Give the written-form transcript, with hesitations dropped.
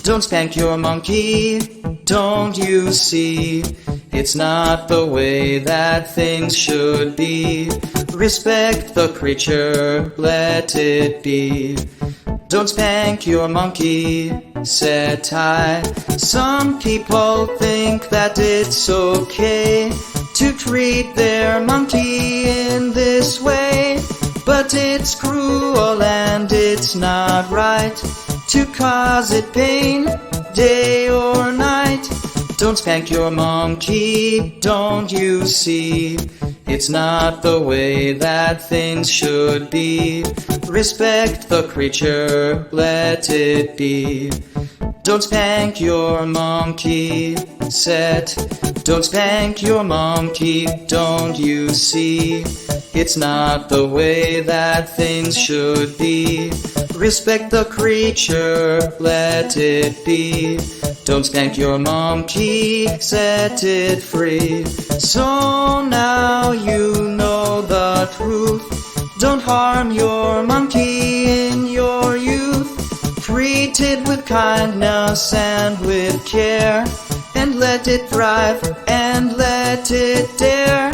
Don't spank your monkey, don't you see? It's not the way that things should be. Respect the creature, let it be. Don't spank your monkey, said I. Some people think that it's okay to treat their monkey in this way, but it's cruel and it's not right to cause it pain day or night. Don't spank your monkey, don't you see? It's not the way that things should be. Respect the creature, let it be. Don't spank your monkey, set. Don't spank your monkey, don't you see? It's not the way that things should be. Respect the creature, let it be. Don't spank your monkey, set it free. So now you know the truth. Don't harm your monkey in your youth. Treat it with kindness and with care, and let it thrive and let it dare.